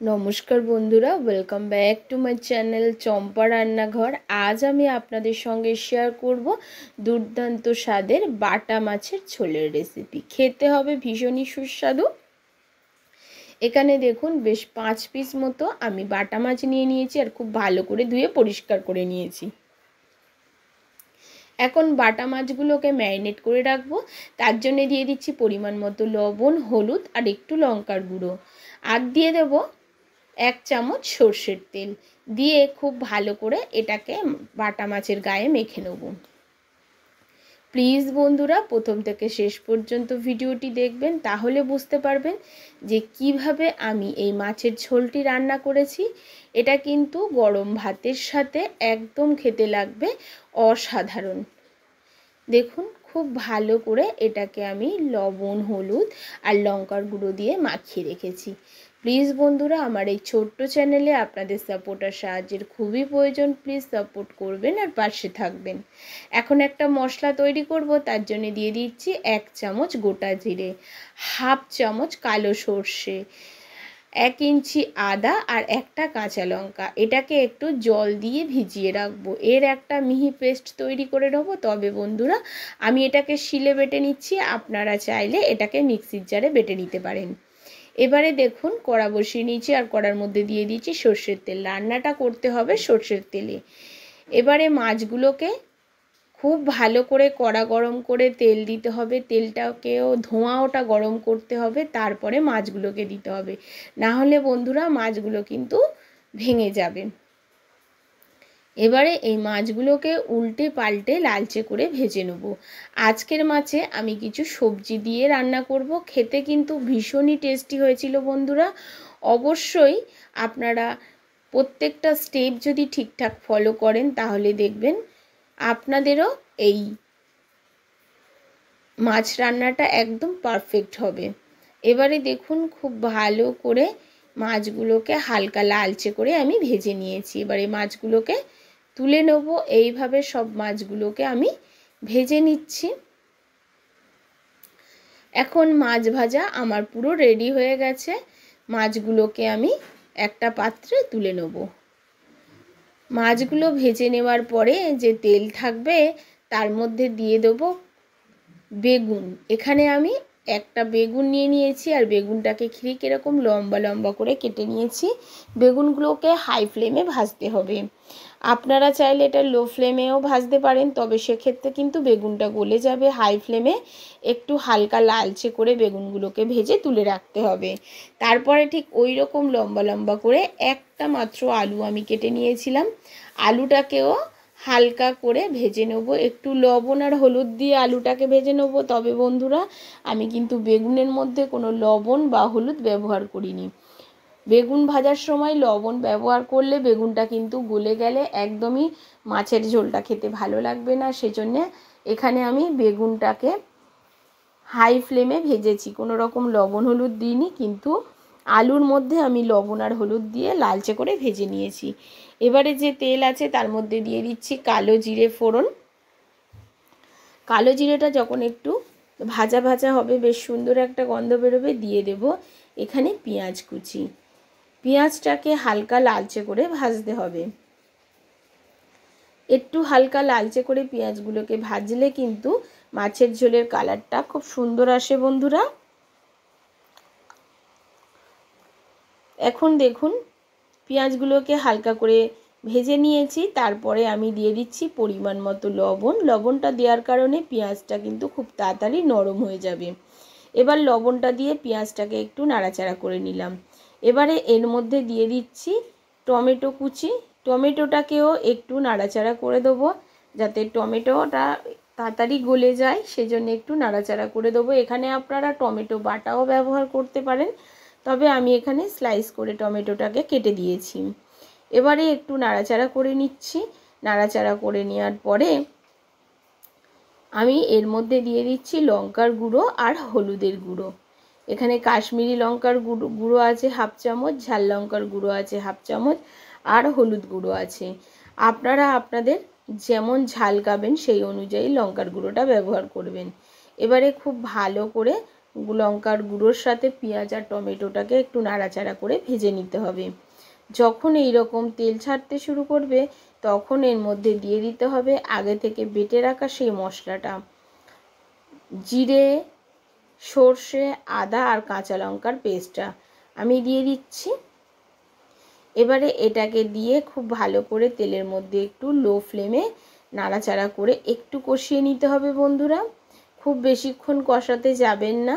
নমস্কার বন্ধুরা, welcome back to my channel Champa Rannaghar. আজ আমি আপনাদের সঙ্গে শেয়ার করব দুর্দান্ত স্বাদের বাটা মাছের ঝোলের রেসিপি। খেতে হবে ভীষণই সুস্বাদু। এখানে দেখুন বেশ 5 পিস মতো আমি বাটা মাছ নিয়ে নিয়েছি আর খুব ভালো করে ধুয়ে পরিষ্কার করে নিয়েছি। এখন বাটা মাছগুলোকে ম্যারিনেট করে রাখবো। তার জন্য দিয়ে দিচ্ছি পরিমাণ মতো লবণ, হলুদ আর একটু লঙ্কার গুঁড়ো, আর দিয়ে দেবো 1 চামচ সর্ষের তেল। দিয়ে খুব ভালো করে এটাকে বাটা মাছের গায়ে মেখে নেব। প্লিজ বন্ধুরা প্রথম থেকে শেষ পর্যন্ত ভিডিওটি দেখবেন, তাহলে বুঝতে পারবেন যে কিভাবে আমি এই মাছের ঝোলটি রান্না করেছি। এটা কিন্তু গরম ভাতের সাথে একদম খেতে লাগবে অসাধারণ। দেখুন খুব ভালো করে এটাকে আমি লবণ, হলুদ আর লঙ্কার গুঁড়ো দিয়ে মাখিয়ে রেখেছি। প্লিজ বন্ধুরা আমার এই ছোট্ট চ্যানেলে আপনাদের সাপোর্ট আর সাহায্যের খুবই প্রয়োজন। প্লিজ সাপোর্ট করবেন আর পাশে থাকবেন। এখন একটা মশলা তৈরি করব। তার জন্য দিয়ে দিচ্ছি 1 চামচ গোটা জিরে, হাফ চামচ কালো সর্ষে, 1 ইঞ্চি আদা আর একটা কাঁচা লঙ্কা। এটাকে একটু জল দিয়ে ভিজিয়ে রাখবো। এর একটা মিহি পেস্ট তৈরি করে নেব। তবে বন্ধুরা আমি এটাকে শিলে বেটে নিচ্ছি, আপনারা চাইলে এটাকে মিক্সির জারে বেটে নিতে পারেন। এবারে দেখুন কড়া বসিয়ে নিয়েছি আর কড়ার মধ্যে দিয়ে দিচ্ছি সর্ষের তেল। রান্নাটা করতে হবে সর্ষের তেলে। এবারে মাছগুলোকে খুব ভালো করে কড়া গরম করে তেল দিতে হবে। তেলটাকেও ধোঁয়াটা গরম করতে হবে, তারপরে মাছগুলোকে দিতে হবে। না হলে বন্ধুরা মাছগুলো কিন্তু ভেঙে যাবে। এবারে এই মাছগুলোকে উল্টে পাল্টে লালচে করে ভেজে নেব। আজকের মাছে আমি কিছু সবজি দিয়ে রান্না করব। খেতে কিন্তু ভীষণই টেস্টি হয়েছিল বন্ধুরা। অবশ্যই আপনারা প্রত্যেকটা স্টেপ যদি ঠিকঠাক ফলো করেন তাহলে দেখবেন আপনাদেরও এই মাছ রান্নাটা একদম পারফেক্ট হবে। এবারে দেখুন খুব ভালো করে মাছগুলোকে হালকা লালচে করে আমি ভেজে নিয়েছি। এবারে মাছগুলোকে তুলে নেব। এইভাবে সব মাছগুলোকে আমি ভেজে নিচ্ছি। এখন মাছ ভাজা আমার পুরো রেডি হয়ে গেছে। মাছগুলোকে আমি একটা পাত্রে তুলে নেব। মাছগুলো ভেজে নেওয়ার পরে যে তেল থাকবে তার মধ্যে দিয়ে দেবো বেগুন। এখানে আমি একটা বেগুন নিয়ে নিয়েছি আর বেগুনটাকে ঠিক এরকম লম্বা লম্বা করে কেটে নিয়েছি। বেগুনগুলোকে হাই ফ্লেমে ভাজতে হবে। আপনারা চাইলে এটা লো ফ্লেমেও ভাজতে পারেন, তবে সেক্ষেত্রে কিন্তু বেগুনটা গলে যাবে। হাই ফ্লেমে একটু হালকা লালচে করে বেগুনগুলোকে ভেজে তুলে রাখতে হবে। তারপরে ঠিক ওই রকম লম্বা লম্বা করে একটা মাত্র আলু আমি কেটে নিয়েছিলাম। আলুটাকেও হালকা করে ভেজে নেব। একটু লবণ আর হলুদ দিয়ে আলুটাকে ভেজে নেব। তবে বন্ধুরা আমি কিন্তু বেগুনের মধ্যে কোনো লবণ বা হলুদ ব্যবহার করিনি। বেগুন ভাজার সময় লবণ ব্যবহার করলে বেগুনটা কিন্তু গলে গেলে একদমই মাছের ঝোলটা খেতে ভালো লাগবে না। সেজন্য এখানে আমি বেগুনটাকে হাই ফ্লেমে ভেজেছি, কোনো রকম লবণ হলুদ দিইনি, কিন্তু আলুর মধ্যে আমি লবণ আর হলুদ দিয়ে লালচে করে ভেজে নিয়েছি। এবারে যে তেল আছে তার মধ্যে দিয়ে দিচ্ছি কালো জিরে ফোড়ন। কালো জিরেটা যখন একটু ভাজা ভাজা হবে, বেশ সুন্দর একটা গন্ধ বেরোবে, দিয়ে দেব এখানে পেঁয়াজ কুচি। পেঁয়াজটাকে হালকা লালচে করে ভাজতে হবে। একটু হালকা লালচে করে পেঁয়াজগুলোকে ভাজলে কিন্তু মাছের ঝোলের কালারটা খুব সুন্দর আসে বন্ধুরা। এখন দেখুন পেঁয়াজগুলোকে হালকা করে ভেজে নিয়েছি। তারপরে আমি দিয়ে দিচ্ছি পরিমাণ মতো লবণ। লবণটা দেওয়ার কারণে পেঁয়াজটা কিন্তু খুব তাড়াতাড়ি নরম হয়ে যাবে। এবার লবণটা দিয়ে পেঁয়াজটাকে একটু নাড়াচাড়া করে নিলাম। এবারে এর মধ্যে দিয়ে দিচ্ছি টমেটো কুচি। টমেটোটাকেও একটু নাড়াচাড়া করে দেবো যাতে টমেটোটা তাড়াতাড়ি গলে যায়, সেজন্য একটু নাড়াচাড়া করে দেবো। এখানে আপনারা টমেটো বাটাও ব্যবহার করতে পারেন, তবে আমি এখানে স্লাইস করে টমেটোটাকে কেটে দিয়েছি। এবারে একটু নাড়াচাড়া করে নিচ্ছি। নাড়াচাড়া করে নেওয়ার পরে আমি এর মধ্যে দিয়ে দিচ্ছি লঙ্কার গুঁড়ো আর হলুদের গুঁড়ো। এখানে কাশ্মীরি লঙ্কার গুঁড়ো আছে হাফ চামচ, ঝাল লঙ্কার গুঁড়ো আছে হাফ চামচ, আর হলুদ গুঁড়ো আছে। আপনারা আপনাদের যেমন ঝাল খাবেন সেই অনুযায়ী লঙ্কার গুঁড়োটা ব্যবহার করবেন। এবারে খুব ভালো করে লঙ্কার গুঁড়োর সাথে পেঁয়াজ আর টমেটোটাকে একটু নাড়াচাড়া করে ভেজে নিতে হবে। যখন এই রকম তেল ছাড়তে শুরু করবে তখন এর মধ্যে দিয়ে দিতে হবে আগে থেকে বেটে রাখা সেই মশলাটা, জিরে, সর্ষে, আদা আর কাঁচা লঙ্কার পেস্টটা আমি দিয়ে দিচ্ছি। এবারে এটাকে দিয়ে খুব ভালো করে তেলের মধ্যে একটু লো ফ্লেমে নাড়াচাড়া করে একটু কষিয়ে নিতে হবে বন্ধুরা। খুব বেশিক্ষণ কষাতে যাবেন না।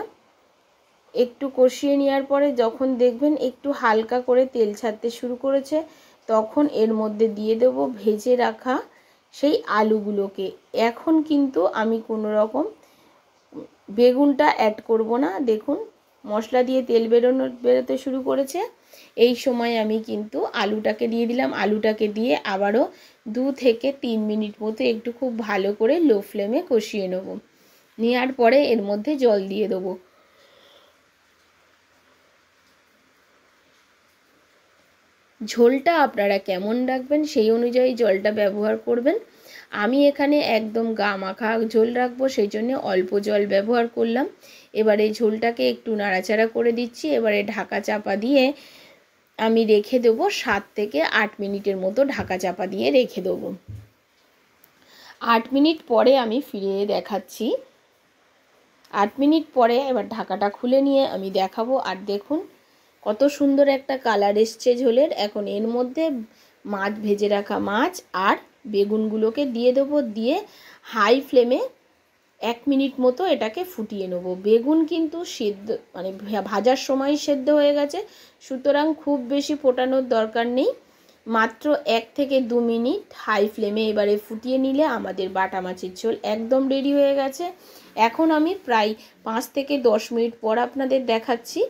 একটু কষিয়ে নেওয়ার পরে যখন দেখবেন একটু হালকা করে তেল ছাড়তে শুরু করেছে তখন এর মধ্যে দিয়ে দেবো ভেজে রাখা সেই আলুগুলোকে। এখন কিন্তু আমি কোনো রকম বেগুনটা অ্যাড করব না। দেখুন মশলা দিয়ে তেল বেরোতে শুরু করেছে, এই সময় আমি কিন্তু আলুটাকে দিয়ে দিলাম। আলুটাকে দিয়ে আবারও 2 থেকে 3 মিনিট মতো একটু খুব ভালো করে লো ফ্লেমে কষিয়ে নেব। নেওয়ার পরে এর মধ্যে জল দিয়ে দেবো। ঝোলটা আপনারা কেমন রাখবেন সেই অনুযায়ী জলটা ব্যবহার করবেন। আমি এখানে একদম গা মাখা ঝোল রাখবো, সেই জন্য অল্প জল ব্যবহার করলাম। এবারে ঝোলটাকে একটু নাড়াচাড়া করে দিচ্ছি। এবারে ঢাকা চাপা দিয়ে আমি রেখে দেবো 7 থেকে 8 মিনিটের মতো ঢাকা চাপা দিয়ে রেখে দেবো। 8 মিনিট পরে আমি ফিরে দেখাচ্ছি। 8 মিনিট পরে এবার ঢাকাটা খুলে নিয়ে আমি দেখাবো। আর দেখুন কত সুন্দর একটা কালার এসছে ঝোলের। এখন এর মধ্যে মাছ, ভেজে রাখা মাছ আর বেগুনগুলোকে দিয়ে দেবো। দিয়ে হাই ফ্লেমে 1 মিনিট মতো এটাকে ফুটিয়ে নেব। বেগুন কিন্তু সেদ্ধ মানে ভাজার সময় সেদ্ধ হয়ে গেছে, সুতরাং খুব বেশি ফোটানোর দরকার নেই। মাত্র 1 থেকে 2 মিনিট হাই ফ্লেমে এবারে ফুটিয়ে নিলে আমাদের বাটা মাছের ঝোল একদম রেডি হয়ে গেছে। এখন আমি প্রায় 5 থেকে 10 মিনিট পর আপনাদের দেখাচ্ছি।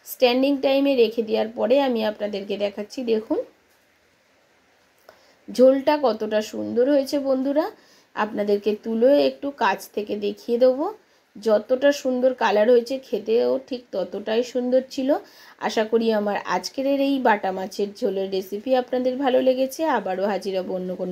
স্ট্যান্ডিং টাইমে রেখে দেওয়ার পরে আমি আপনাদেরকে দেখাচ্ছি। দেখুন ঝোলটা কতটা সুন্দর হয়েছে বন্ধুরা। আপনাদেরকে তুলে একটু কাছ থেকে দেখিয়ে দেবো। যতটা সুন্দর কালার হয়েছে খেতেও ঠিক ততটাই সুন্দর ছিল। আশা করি আমার আজকের এই বাটা মাছের ঝোলের রেসিপি আপনাদের ভালো লেগেছে। আবারও হাজির হব অন্য কোনো